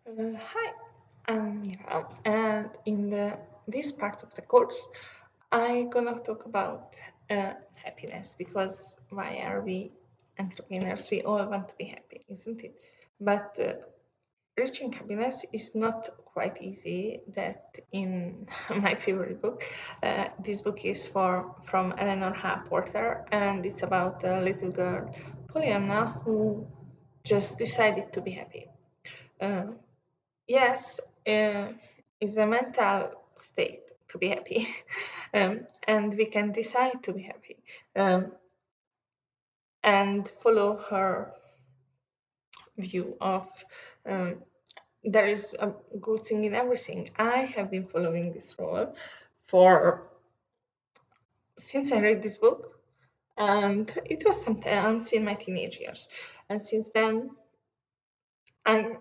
Hi, I'm Mira, and in this part of the course, I gonna talk about happiness because why are we entrepreneurs? We all want to be happy, isn't it? But reaching happiness is not quite easy. That in my favorite book, this book is from Eleanor H. Porter, and it's about a little girl, Pollyanna, who just decided to be happy. Uh, Yes, it's a mental state to be happy, and we can decide to be happy and follow her view of um, there is a good thing in everything. I have been following this role for since I read this book, and it was sometimes in my teenage years, and since then I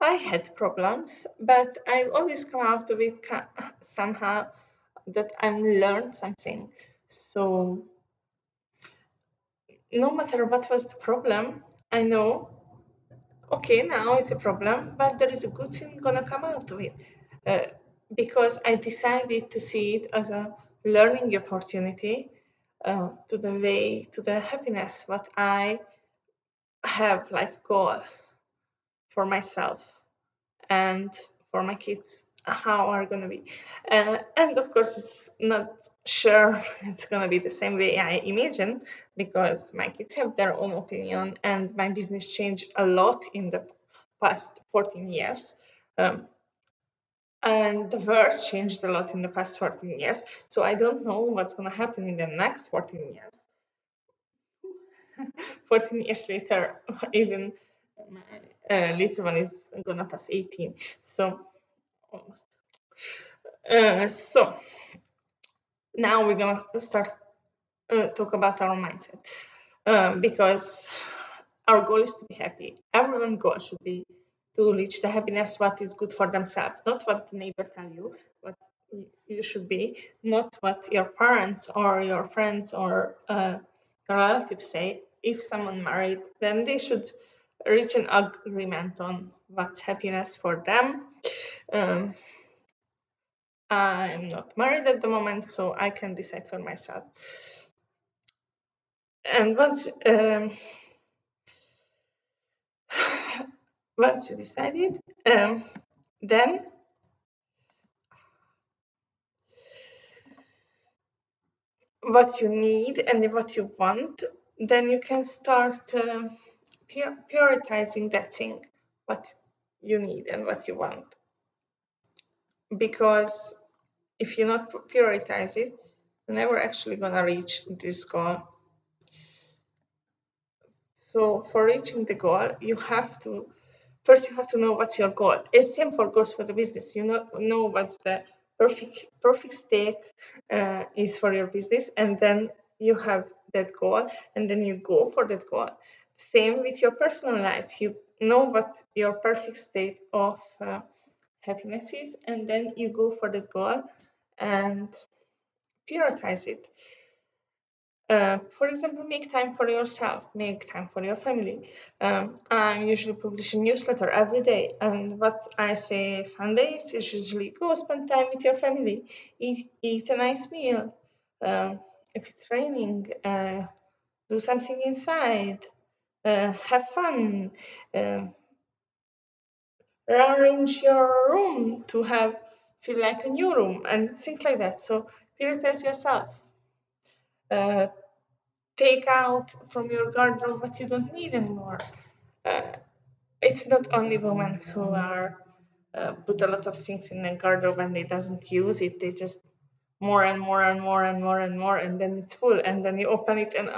I had problems, but I always come out of it somehow that I'm learned something. So no matter what was the problem, I know, okay, now it's a problem, but there is a good thing gonna come out of it. Uh, because I decided to see it as a learning opportunity to the way to the happiness what I have like goal for myself and for my kids how are going to be and of course it's not sure it's going to be the same way I imagine because my kids have their own opinion and my business changed a lot in the past 14 years um, and the world changed a lot in the past 14 years, so I don't know what's going to happen in the next 14 years. 14 years later, even my little one is gonna pass 18, so almost. So now we're gonna start talk about our mindset because our goal is to be happy. Everyone's goal should be to reach the happiness what is good for themselves, not what the neighbor tell you, what you should be, not what your parents or your friends or your relatives say. If someone married, then they should reach an agreement on what's happiness for them. Um, I'm not married at the moment, so I can decide for myself. And once you decided, then what you need and what you want, then you can start prioritizing that thing, what you need and what you want. Because if you not prioritize it, you're never actually gonna reach this goal. So for reaching the goal, you have to first you have to know what's your goal. It's same for goes for the business. You know what's the perfect state is for your business, and then you have that goal, and then you go for that goal. Same with your personal life. You know what your perfect state of happiness is, and then you go for that goal and prioritize it. For example, make time for yourself, make time for your family. I'm usually publishing newsletter every day, and what I say Sundays is usually go spend time with your family, eat a nice meal. If it's raining, do something inside, have fun, uh, arrange your room to have feel like a new room and things like that. So prioritize yourself. Uh, Take out from your garderobe what you don't need anymore. Uh, it's not only women who are put a lot of things in the garderobe and they doesn't use it. They just more and more and more and more and more, and then it's full, and then you open it and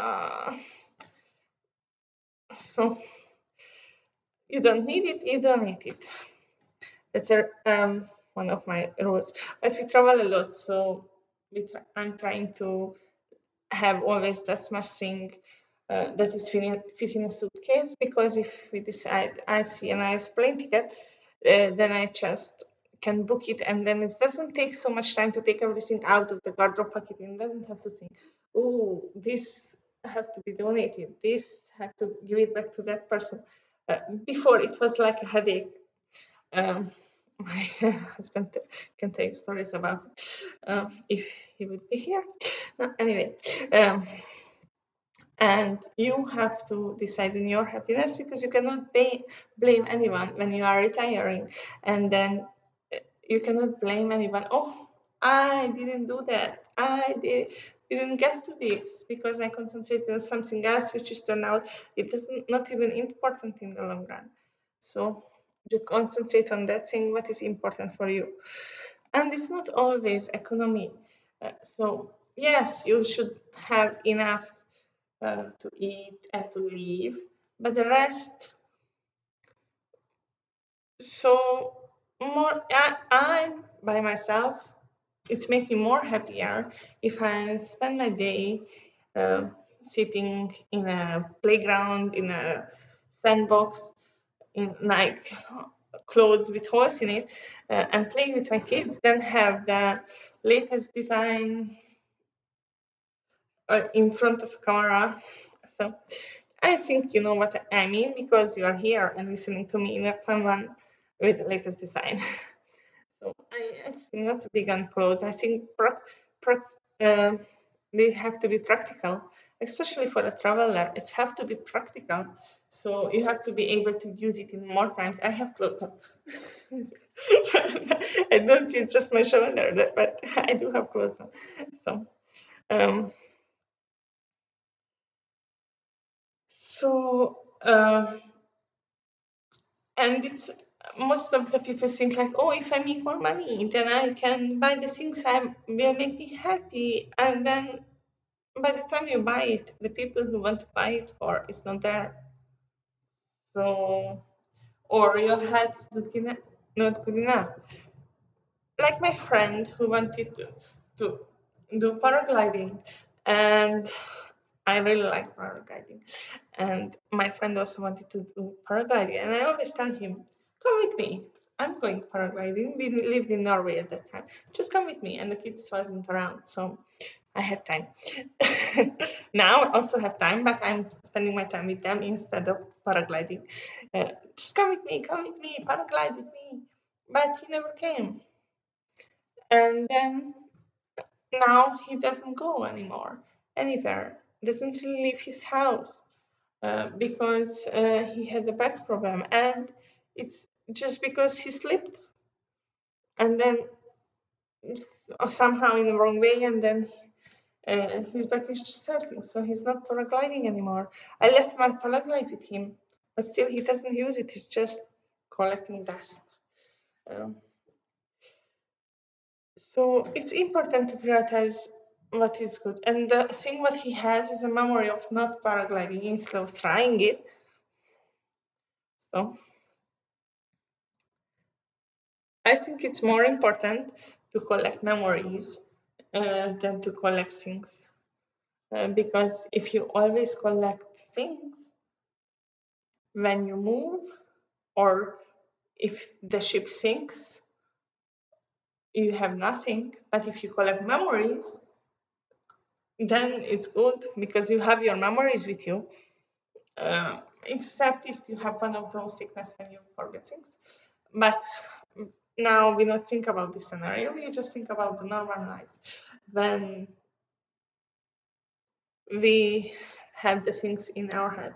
so you don't need it. You don't need it. That's one of my rules. But we travel a lot, so I'm trying to have always that much thing that is fit in a suitcase because if we decide I see a nice plane ticket, then I just can book it and then it doesn't take so much time to take everything out of the garderobe pocket and doesn't have to think, oh, this have to be donated, this have to give it back to that person. Before it was like a headache Um, my husband can tell you stories about it if he would be here. No, anyway, um, and you have to decide on your happiness because you cannot blame anyone when you are retiring, and then you cannot blame anyone. Oh, I didn't do that. Didn't get to this because I concentrated on something else, which is turned out it is not even important in the long run. So you concentrate on that thing what is important for you, and it's not always economy. So yes, you should have enough to eat and to live, but the rest. So more, I'm by myself. It's making me more happier if I spend my day uh, sitting in a playground, in a sandbox, in like clothes with holes in it, and playing with my kids, than have the latest design in front of a camera. So I think you know what I mean because you are here and listening to me, not someone with the latest design. So I actually not big on clothes. I think uh, they have to be practical, especially for a traveler. It's have to be practical. So you have to be able to use it in more times. I have clothes on. I don't see just my shoulder, but I do have clothes on. So um, so and it's most of the people think like, oh, if I make more money, then I can buy the things I will make me happy. And then by the time you buy it, the people who want to buy it for is not there. So, or your health's not good enough. Like my friend who wanted to do paragliding, and I really like paragliding. And my friend also wanted to do paragliding, and I always tell him, "Come with me. I'm going paragliding." We lived in Norway at that time. Just come with me, and the kids wasn't around, so I had time. Now I also have time, but I'm spending my time with them instead of paragliding. Just come with me, paraglide with me. But he never came. And then now he doesn't go anymore, anywhere. Doesn't really leave his house because he had a back problem. And it's just because he slipped and then somehow in the wrong way, and then his back is just hurting, so he's not paragliding anymore. I left my paraglide with him, but still he doesn't use it. He's just collecting dust. Um, so it's important to prioritize what is good. And the thing what he has is a memory of not paragliding instead of trying it. So I think it's more important to collect memories than to collect things. Because if you always collect things, when you move or if the ship sinks, you have nothing. But if you collect memories, then it's good because you have your memories with you. Except if you have one of those sickness when you forget things. But now we don't think about this scenario. We just think about the normal life when we have the things in our head,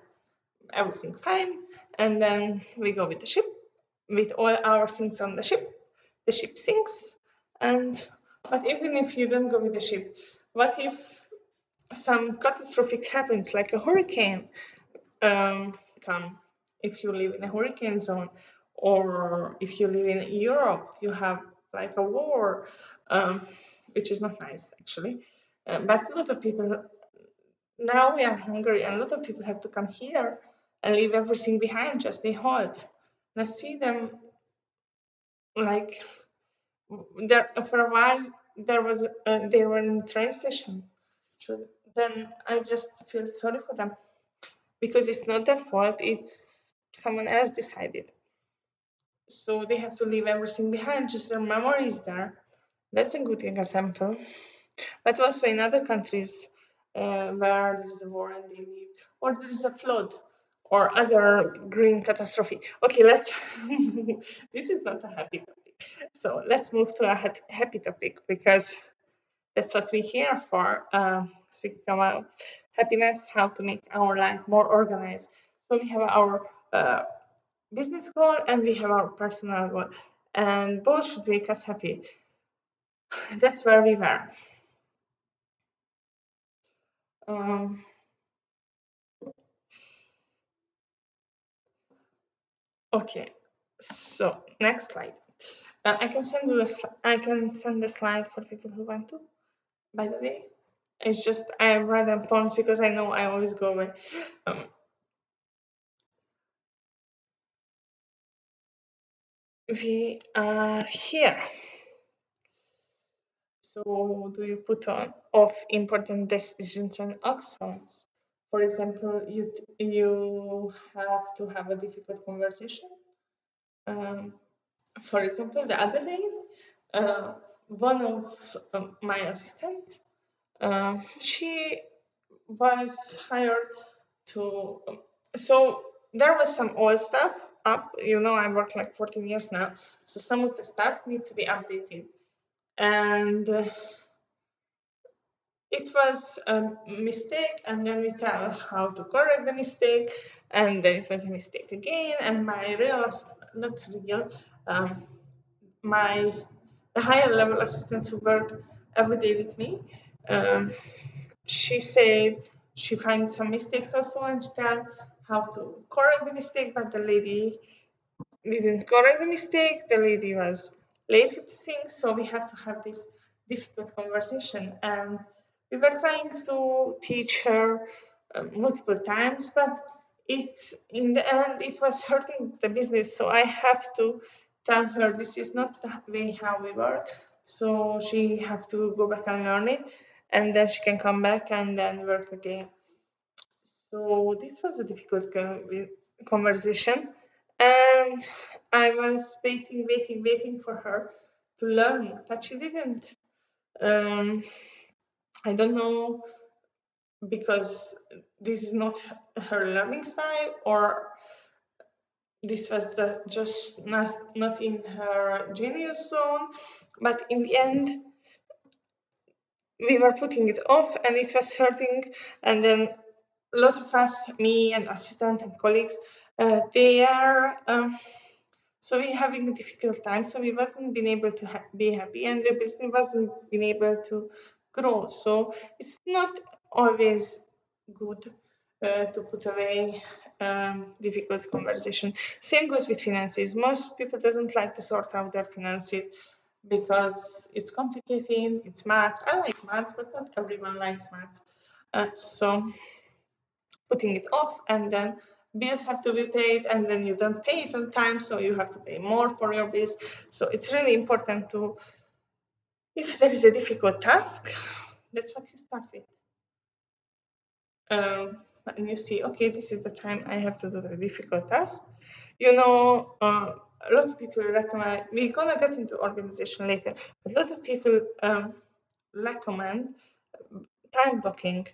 everything fine, and then we go with the ship with all our things on the ship sinks, and but even if you don't go with the ship, what if some catastrophic happens like a hurricane come? If you live in a hurricane zone, or if you live in Europe, you have like a war, which is not nice actually. But a lot of people now we are hungry, and a lot of people have to come here and leave everything behind. Just they halt, and I see them like there for a while. They were in the train station. So then I just feel sorry for them because it's not their fault. It's someone else decided. So they have to leave everything behind. Just their memory is there. That's a good example. But also in other countries where there's a war and they leave, or there's a flood, or other green catastrophe. Okay, let's. This is not a happy topic, so let's move to a happy topic because that's what we're here for. Speaking about happiness, how to make our life more organized. So we have our business goal and we have our personal goal, and both should make us happy. That's where we were. Um, okay, so next slide. I can send you I can send the slide for people who want to. By the way, it's just I write them points because I know I always go away. Um, we are here. So do you put on off important decisions and actions? For example, you have to have a difficult conversation. Um, for example, the other day, one of my assistants, she was hired to. So there was some old stuff up. I worked like 14 years now, so some of the stuff need to be updated, and it was a mistake, and then we tell how to correct the mistake, and then it was a mistake again, and my real, not real, um, my the higher level assistants who work every day with me, um, she said she finds some mistakes also and she tell how to correct the mistake, but the lady didn't correct the mistake. The lady was late with the things, so we have to have this difficult conversation. And we were trying to teach her multiple times, but it's in the end it was hurting the business. So I have to tell her this is not the way how we work. So she have to go back and learn it, and then she can come back and then work again. So this was a difficult conversation, and I was waiting for her to learn, but she didn't. Um, I don't know because this is not her learning style, or this was just not in her genius zone. But in the end, we were putting it off, and it was hurting. And then a lot of us, me and assistant and colleagues, they are so we having a difficult time. So we wasn't been able to be happy, and the business wasn't been able to grow. So it's not always good to put away difficult conversation. Same goes with finances. Most people doesn't like to sort out their finances because it's complicated. It's maths. I like maths, but not everyone likes maths. So putting it off, and then bills have to be paid, and then you don't pay it on time, so you have to pay more for your bills. So it's really important to, if there is a difficult task, that's what you start with. And you see, okay, this is the time I have to do the difficult task. A lot of people recommend, we're gonna get into organization later, but a lot of people recommend time blocking.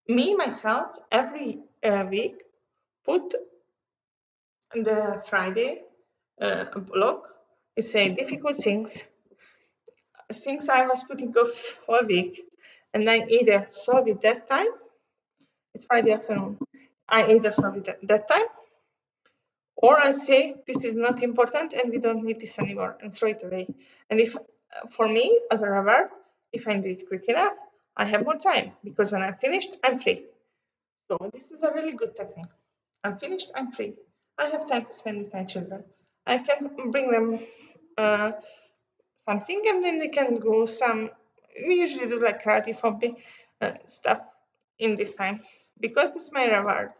Me, myself, every week, put the Friday blog is saying difficult things I was putting off all week, and I either solve it that time. It's Friday afternoon. I either solve it at that time, or I say this is not important and we don't need this anymore, and throw it away. And if for me as a reward, if I do it quick enough, I have more time because when I'm finished, I'm free. So this is a really good technique. I'm finished, I'm free. I have time to spend with my children. I can bring them something, and then we can go some. We usually do like karate hobby stuff in this time because it's my reward.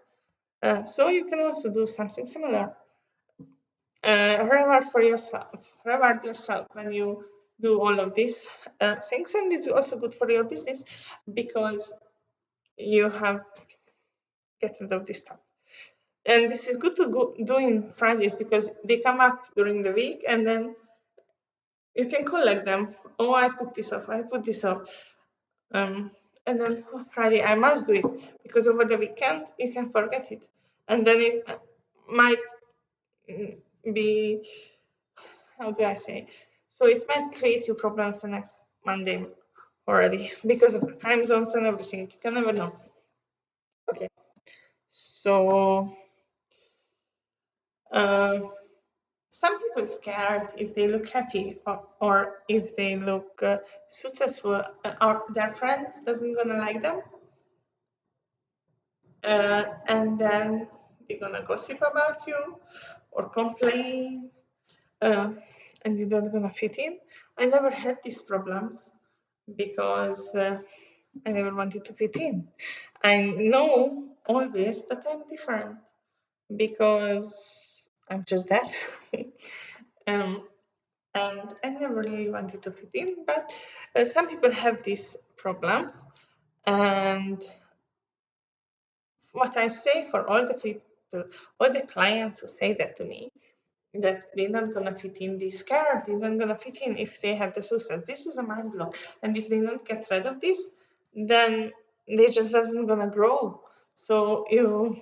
So you can also do something similar. Reward yourself when you do all of these things, and it's also good for your business because you have get rid of this stuff. And this is good to do in Fridays because they come up during the week, and then you can collect them. Oh, I put this off. I put this off. And then Friday I must do it because over the weekend you can forget it. and then it might be, how do I say? So it might create you problems the next Monday already because of the time zones and everything. You can never know. Okay, so uh, some people scared if they look happy or if they look successful, or their friends doesn't gonna like them, and then they're gonna gossip about you or complain, uh, and you're not gonna fit in. I never had these problems because I never wanted to fit in. I know always that I'm different because I'm just that. um, and I never really wanted to fit in, but some people have these problems. And what I say for all the people, all the clients who say that to me, that they're not gonna fit in, they're scared, they're not gonna fit in if they have the success. This is a mind block. And if they don't get rid of this, then they just doesn't gonna grow. So you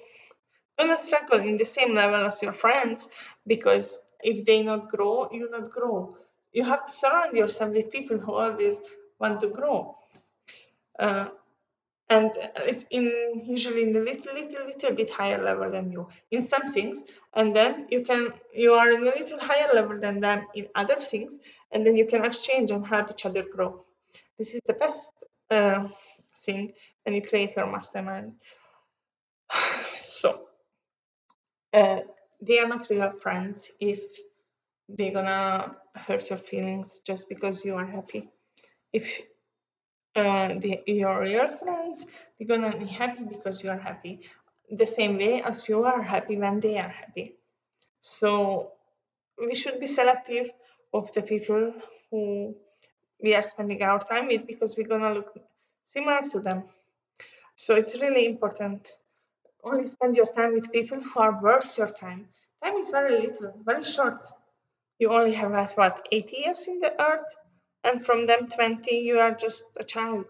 gonna struggle in the same level as your friends, because if they not grow, you not grow. You have to surround yourself with people who always want to grow. Uh, and it's in usually in the little bit higher level than you in some things, and then you are in a little higher level than them in other things, and then you can exchange and help each other grow. This is the best thing when you create your mastermind. So uh, they are not real friends if they're gonna hurt your feelings just because you are happy. If your real friends, they're gonna be happy because you are happy, the same way as you are happy when they are happy. So we should be selective of the people who we are spending our time with, because we're gonna look similar to them. So it's really important. Only spend your time with people who are worth your time. Time is very little, very short. You only have had what, 80 years in the earth, and from them 20 you are just a child.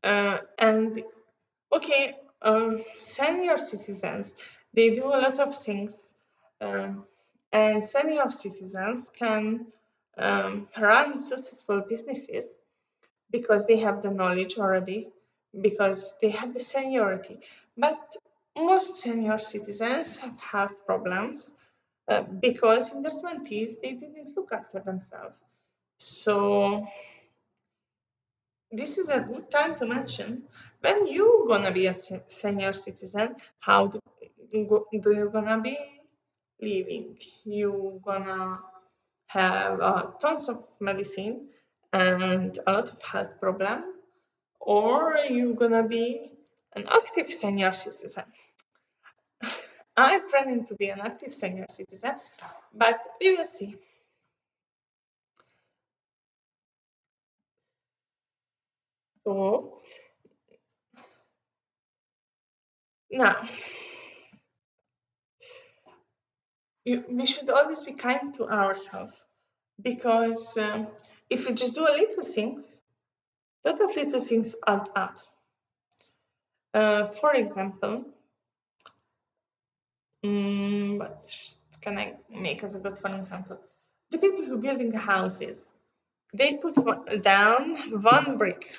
And okay, senior citizens, they do a lot of things, um, and senior citizens can run successful businesses because they have the knowledge already, because they have the seniority. But most senior citizens have problems because in their 20s they didn't look after themselves. So this is a good time to mention, when you gonna be a senior citizen, how do you gonna be living? You gonna have tons of medicine and a lot of health problem, or you gonna be an active senior citizen? I'm planning to be an active senior citizen, but we will see. So now, we should always be kind to ourselves, because if we just do a little things, a lot of little things add up. For example, what can I make as a good one example? The people who building houses, they put down one brick,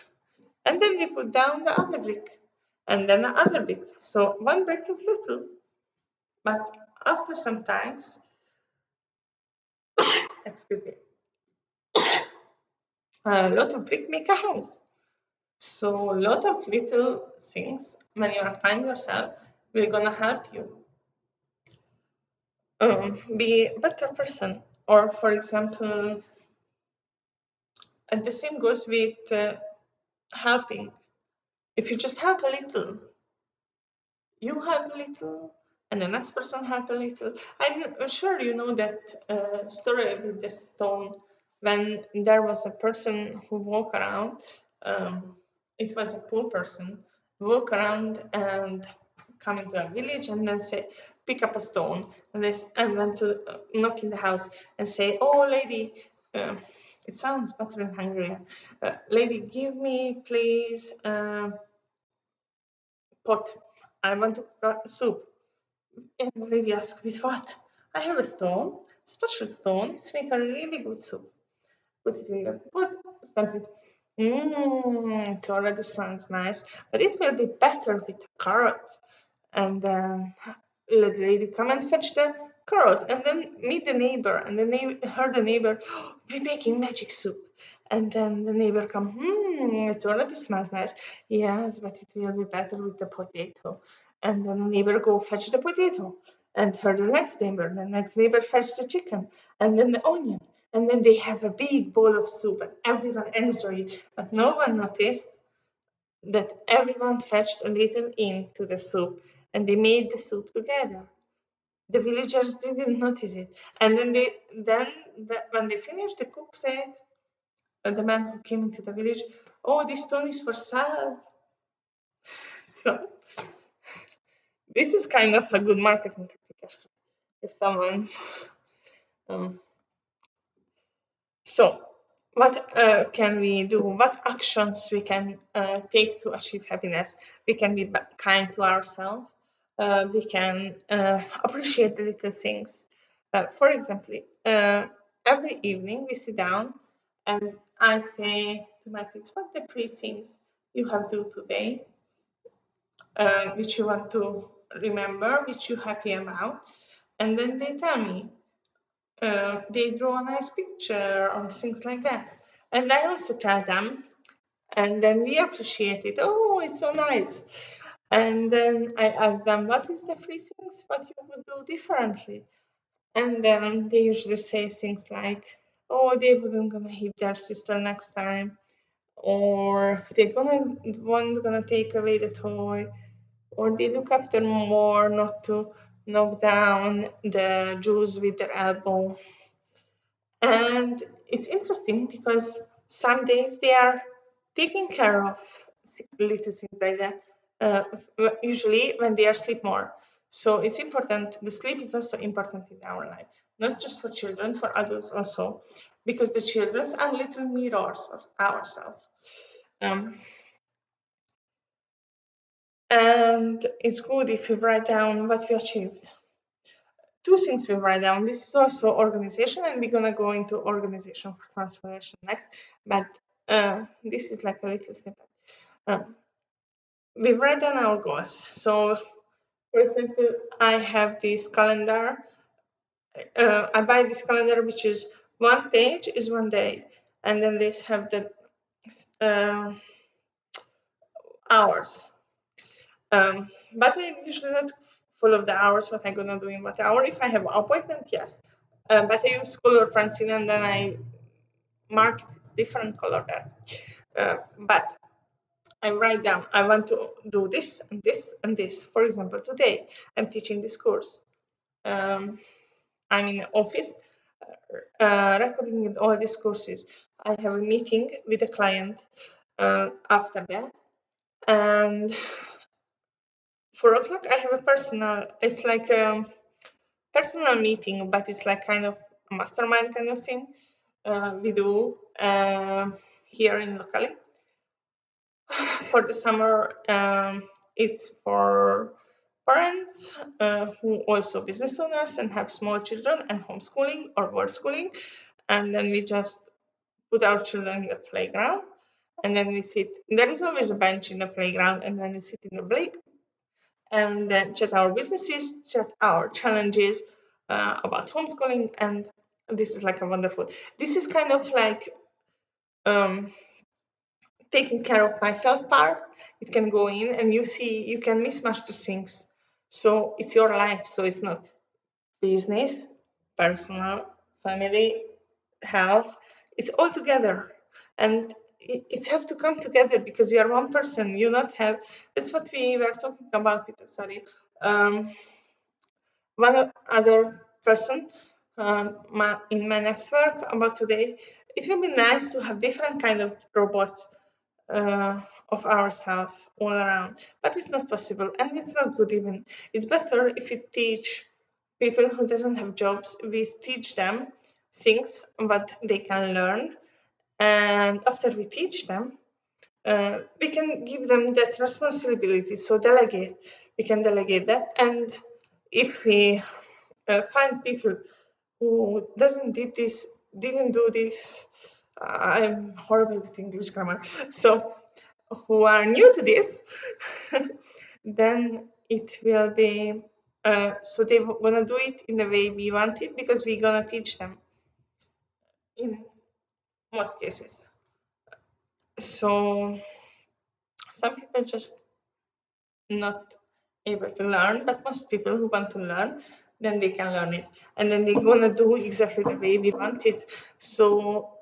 and then they put down the other brick, and then the other brick. So one brick is little, but after some times, excuse me, a lot of brick make a house. So a lot of little things, when you are kind yourself, will gonna help you be a better person. Or for example, and the same goes with helping. If you just help a little, you help a little, and the next person help a little. I'm sure you know that story with the stone, when there was a person who walked around. Um, it was a poor person, walk around and come into a village and then say, pick up a stone, and and went to knock in the house and say, oh lady, um, it sounds better in Hungarian. Lady, give me please pot. I want to cook a soup. And the lady asked, with what? I have a stone, special stone. It's make a really good soup. Put it in the pot, start it. It already smells nice, but it will be better with carrots. And then let the lady come and fetch the carrot, and then meet the neighbor, and the neighbor heard the neighbor, "Oh, we're making magic soup." And then the neighbor come, it already smells nice. Yes, but it will be better with the potato. And then the neighbor go fetch the potato, and heard the next neighbor fetch the chicken, and then the onion. And then they have a big bowl of soup, and everyone enjoy it. But no one noticed that everyone fetched a little into the soup, and they made the soup together. The villagers didn't notice it, and when they finished, the cook said, the man who came into the village, "Oh, this stone is for sale." So this is kind of a good marketing tactic, actually. If someone, um, so what can we do? What actions we can take to achieve happiness? We can be kind to ourselves. We can appreciate the little things. For example, every evening we sit down and I say to my kids, what the three things you have do today, which you want to remember, which you're happy about, and then they tell me. They draw a nice picture or things like that, and I also tell them, and then we appreciate it. Oh, it's so nice. And then I ask them, what is the three things what you would do differently? And then they usually say things like, oh, they wouldn't gonna hit their sister next time, or they're gonna one gonna take away the toy, or they look after more not to knock down the juice with their elbow. And it's interesting because some days they are taking care of little things like that, uh, usually when they are sleep more. So it's important. The sleep is also important in our life, not just for children, for adults also, because the children are little mirrors of ourselves. Um, and it's good if we write down what we achieved. Two things we write down. This is also organization, and we're gonna go into organization for transformation next. But this is like a little snippet. Um, we write down our goals. So, for example, I have this calendar. I buy this calendar, which is one page is one day, and then this have the uh, hours. But I usually not full of the hours what I'm gonna do in what hour. If I have appointment, yes. But I use color pencil and then I mark it with different color there. But I write down I want to do this and this and this. For example, today I'm teaching this course. I'm in the office recording all these courses. I have a meeting with a client after that, and 4 o'clock I have a personal. It's like a personal meeting, but it's like kind of a mastermind kind of thing we do here in locally. For the summer, it's for parents who also business owners and have small children and homeschooling or world schooling. And then we just put our children in the playground and then we sit. There is always a bench in the playground, and then we sit in the break and then chat our businesses, chat our challenges about homeschooling. And this is like a wonderful. This is kind of like um, taking care of myself part. It can go in and you see you can mismatch the things. So it's your life. So it's not business, personal, family, health. It's all together. And it have to come together because you are one person. You not have. That's what we were talking about with sorry. One other person in my network about today. It will be nice to have different kind of robots of ourselves all around, but it's not possible and it's not good even. It's better if we teach people who doesn't have jobs. We teach them things what they can learn, and after we teach them we can give them that responsibility, so delegate. we can delegate that. And if we find people who didn't do this, I'm horrible with English grammar, so who are new to this, then it will be, so they gonna do it in the way we want it, because we're gonna teach them in most cases. So some people just not able to learn, but most people who want to learn, then they can learn it, and then they're gonna do exactly the way we want it. So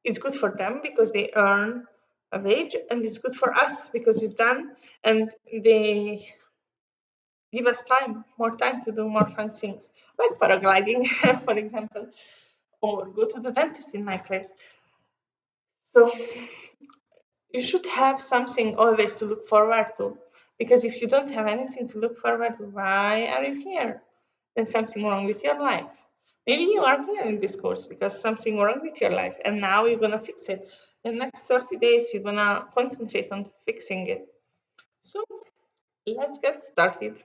it's good for them because they earn a wage, and it's good for us because it's done, and they give us more time to do more fun things, like paragliding, for example, or go to the dentist in my case. So you should have something always to look forward to, because if you don't have anything to look forward to, why are you here? Then something wrong with your life. Maybe you are here in this course because something wrong with your life, and now you're gonna fix it. The next 30 days you're gonna concentrate on fixing it. So let's get started.